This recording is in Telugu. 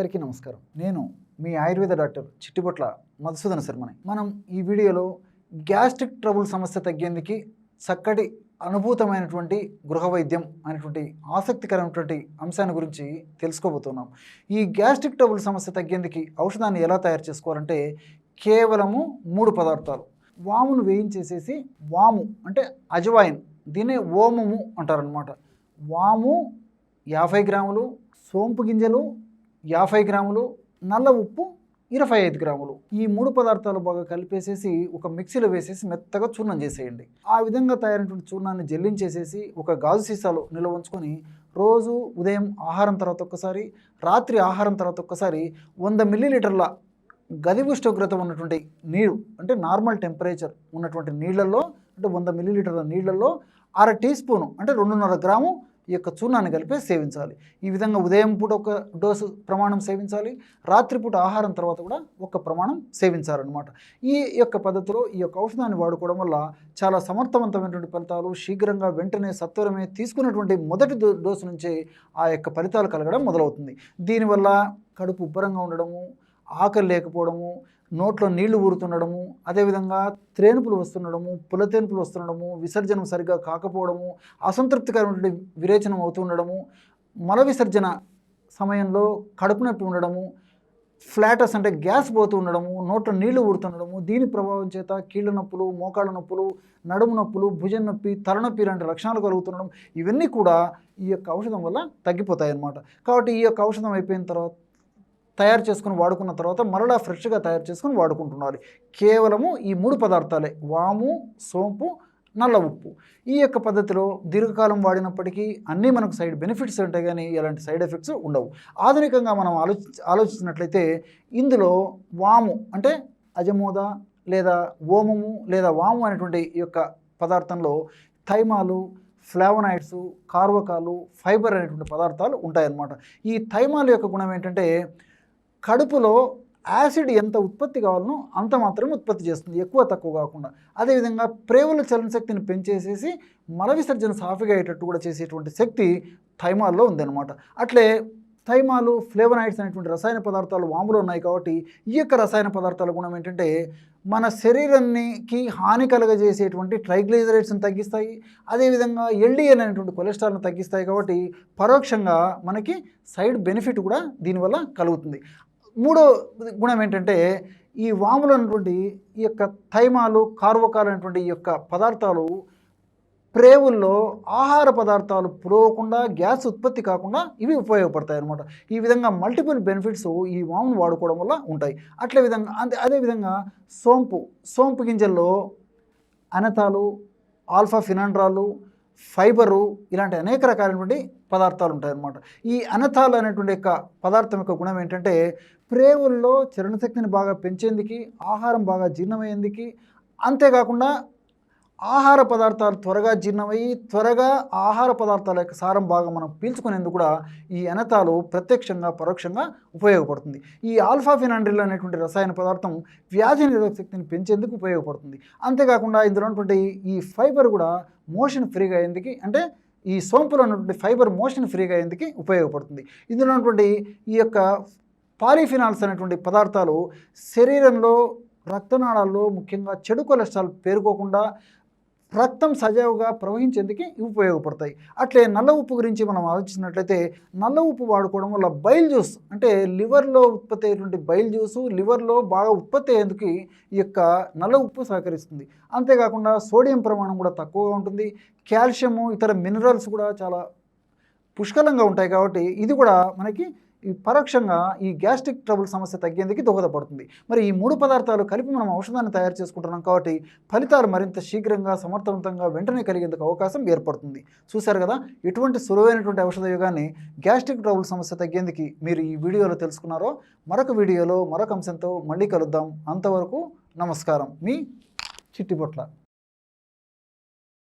అందరికీ నమస్కారం. నేను మీ ఆయుర్వేద డాక్టర్ చిట్టిబొట్ల మధుసూదన శర్మని. మనం ఈ వీడియోలో గ్యాస్ట్రిక్ ట్రబుల్ సమస్య తగ్గేందుకు చక్కటి అనుభూతమైనటువంటి గృహ వైద్యం అనేటువంటి ఆసక్తికరమైనటువంటి అంశాన్ని గురించి తెలుసుకోబోతున్నాం. ఈ గ్యాస్ట్రిక్ ట్రబుల్ సమస్య తగ్గేందుకు ఔషధాన్ని ఎలా తయారు చేసుకోవాలంటే కేవలము 3 పదార్థాలు. వామును వేయించేసేసి, వాము అంటే అజవాయిన్, దీన్ని ఓమము అంటారనమాట. వాము 50 గ్రాములు, సోంపు గింజలు 50 గ్రాములు, నల్ల ఉప్పు 25 గ్రాములు. ఈ 3 పదార్థాలు బాగా కలిపేసేసి ఒక మిక్సీలో వేసేసి మెత్తగా చూర్ణం చేసేయండి. ఆ విధంగా తయారైనటువంటి చూర్ణాన్ని జల్లించేసేసి ఒక గాజు సీసాలో నిల్వ ఉంచుకొని రోజు ఉదయం ఆహారం తర్వాత ఒక్కసారి, రాత్రి ఆహారం తర్వాత ఒక్కసారి 100 మిల్లీలీటర్ల గది ఉష్ణోగ్రత ఉన్నటువంటి నీరు, అంటే నార్మల్ టెంపరేచర్ ఉన్నటువంటి నీళ్ళల్లో, అంటే 100 మిల్లీలీటర్ల నీళ్ళల్లో 1/2 టీ స్పూను అంటే 2.5 గ్రాము ఈ యొక్క చూర్ణాన్ని కలిపి సేవించాలి. ఈ విధంగా ఉదయం పూట ఒక డోసు ప్రమాణం సేవించాలి, రాత్రిపూట ఆహారం తర్వాత కూడా ఒక ప్రమాణం సేవించాలన్నమాట. ఈ యొక్క పద్ధతిలో ఈ యొక్క ఔషధాన్ని వాడుకోవడం వల్ల చాలా సమర్థవంతమైనటువంటి ఫలితాలు, శీఘ్రంగా వెంటనే సత్వరమే తీసుకున్నటువంటి మొదటి డోసు నుంచే ఆ యొక్క ఫలితాలు కలగడం మొదలవుతుంది. దీనివల్ల కడుపు ఉబ్బరంగా ఉండడము, ఆకలి లేకపోవడము, నోట్లో నీళ్లు ఊరుతుండడము, అదేవిధంగా త్రేనుపులు వస్తుండడము, పులతేనుపులు వస్తుండడము, విసర్జనం సరిగ్గా కాకపోవడము, అసంతృప్తికరమైనటువంటి విరేచనం అవుతుండడము, మల విసర్జన సమయంలో కడుపు నొప్పి ఉండడము, ఫ్లాటస్ అంటే గ్యాస్ పోతూ ఉండడము, నోట్లో నీళ్లు ఊరుతుండడము, దీని ప్రభావం చేత కీళ్ళ నొప్పులు, మోకాళ్ళ నొప్పులు, నడుము నొప్పులు, భుజం నొప్పి, తలనొప్పి లాంటి లక్షణాలు కలుగుతుండడం, ఇవన్నీ కూడా ఈ యొక్క ఔషధం వల్ల తగ్గిపోతాయి అన్నమాట. కాబట్టి ఈ యొక్క ఔషధం అయిపోయిన తర్వాత తయారు చేసుకుని వాడుకున్న తర్వాత మరలా ఫ్రెష్గా తయారు చేసుకుని వాడుకుంటున్నారు. కేవలము ఈ 3 పదార్థాలే, వాము, సోంపు, నల్ల ఉప్పు. ఈ యొక్క పద్ధతిలో దీర్ఘకాలం వాడినప్పటికీ అన్నీ మనకు సైడ్ బెనిఫిట్స్ ఉంటాయి, కానీ ఎలాంటి సైడ్ ఎఫెక్ట్స్ ఉండవు. ఆధునికంగా మనం ఆలోచించినట్లయితే ఇందులో వాము అంటే అజమోద లేదా ఓమము లేదా వాము అనేటువంటి ఈ యొక్క పదార్థంలో థైమాలు, ఫ్లావనాయిడ్స్, కార్వకాలు, ఫైబర్ అనేటువంటి పదార్థాలు ఉంటాయన్నమాట. ఈ థైమాలు యొక్క గుణం ఏంటంటే కడుపులో యాసిడ్ ఎంత ఉత్పత్తి కావాలనో అంత మాత్రమే ఉత్పత్తి చేస్తుంది, ఎక్కువ తక్కువ కాకుండా. అదేవిధంగా ప్రేవుల చలనశక్తిని పెంచేసేసి మల విసర్జన సాఫీగా అయ్యేటట్టు కూడా చేసేటువంటి శక్తి థైమాల్లో ఉందన్నమాట. అట్లే థైమాలు, ఫ్లేవనాయిడ్స్ అనేటువంటి రసాయన పదార్థాలు వాములో ఉన్నాయి. కాబట్టి ఈ యొక్క రసాయన పదార్థాల గుణం ఏంటంటే మన శరీరానికి హాని కలగజేసేటువంటి ట్రైగ్లిజరైడ్స్ని తగ్గిస్తాయి, అదేవిధంగా ఎల్డిఎల్ అనేటువంటి కొలెస్ట్రాల్ని తగ్గిస్తాయి. కాబట్టి పరోక్షంగా మనకి సైడ్ బెనిఫిట్ కూడా దీనివల్ల కలుగుతుంది. మూడో గుణం ఏంటంటే ఈ వాములో ఉన్నటువంటి ఈ యొక్క థైమాలు, కార్వకాలు అనేటువంటి ఈ యొక్క పదార్థాలు ప్రేవుల్లో ఆహార పదార్థాలు పురవకుండా, గ్యాస్ ఉత్పత్తి కాకుండా ఇవి ఉపయోగపడతాయి అన్నమాట. ఈ విధంగా మల్టిపుల్ బెనిఫిట్స్ ఈ వామును వాడుకోవడం వల్ల ఉంటాయి. అదేవిధంగా సోంపు గింజల్లో అనతాలు, ఆల్ఫా ఫినాండ్రాలు, ఫైబరు ఇలాంటి అనేక రకాలైనటువంటి పదార్థాలు ఉంటాయన్నమాట. ఈ అనతాలు అనేటువంటి యొక్క పదార్థం యొక్క గుణం ఏంటంటే ప్రేవుల్లో చరణశక్తిని బాగా పెంచేందుకు, ఆహారం బాగా జీర్ణమయ్యేందుకు, అంతేకాకుండా ఆహార పదార్థాలు త్వరగా జీర్ణమయ్యి త్వరగా ఆహార పదార్థాల యొక్క సారం బాగా మనం పీల్చుకునేందుకు కూడా ఈ అనతాలు ప్రత్యక్షంగా పరోక్షంగా ఉపయోగపడుతుంది. ఈ ఆల్ఫా ఫినాండ్రిల్ అనేటువంటి రసాయన పదార్థం వ్యాధి నిరోధక శక్తిని పెంచేందుకు ఉపయోగపడుతుంది. అంతేకాకుండా ఇందులో ఉన్నటువంటి ఈ ఫైబర్ కూడా మోషన్ ఫ్రీగా అయ్యేందుకు, అంటే ఈ సోంపులో ఉన్నటువంటి ఫైబర్ మోషన్ ఫ్రీగా అయ్యేందుకు ఉపయోగపడుతుంది. ఇందులో ఉన్నటువంటి ఈ యొక్క పాలిఫినాల్స్ అనేటువంటి పదార్థాలు శరీరంలో రక్తనాళాల్లో ముఖ్యంగా చెడు కొలెస్ట్రాల్ పేరుకోకుండా రక్తం సజావుగా ప్రవహించేందుకు ఉపయోగపడతాయి. అట్లే నల్ల ఉప్పు గురించి మనం ఆలోచించినట్లయితే నల్ల ఉప్పు వాడుకోవడం వల్ల బైల్ జ్యూస్, అంటే లివర్లో ఉత్పత్తి అయ్యేటువంటి బైల్ జ్యూసు లివర్లో బాగా ఉత్పత్తి అయ్యేందుకు ఈ యొక్క నల్ల ఉప్పు సహకరిస్తుంది. అంతేకాకుండా సోడియం ప్రమాణం కూడా తక్కువగా ఉంటుంది, కాల్షియము, ఇతర మినరల్స్ కూడా చాలా పుష్కలంగా ఉంటాయి. కాబట్టి ఇది కూడా మనకి ఈ పరోక్షంగా ఈ గ్యాస్ట్రిక్ ట్రబుల్ సమస్య తగ్గేందుకు దోహదపడుతుంది. మరి ఈ 3 పదార్థాలు కలిపి మనం ఔషధాన్ని తయారు చేసుకుంటున్నాం కాబట్టి ఫలితాలు మరింత శీఘ్రంగా, సమర్థవంతంగా వెంటనే కలిగేందుకు అవకాశం ఏర్పడుతుంది. చూశారు కదా, ఎటువంటి సులువైనటువంటి ఔషధ యోగాన్ని గ్యాస్ట్రిక్ ట్రబుల్ సమస్య తగ్గేందుకు మీరు ఈ వీడియోలో తెలుసుకున్నారో. మరొక వీడియోలో మరొక అంశంతో మళ్ళీ కలుద్దాం. అంతవరకు నమస్కారం. మీ చిట్టిబొట్ల.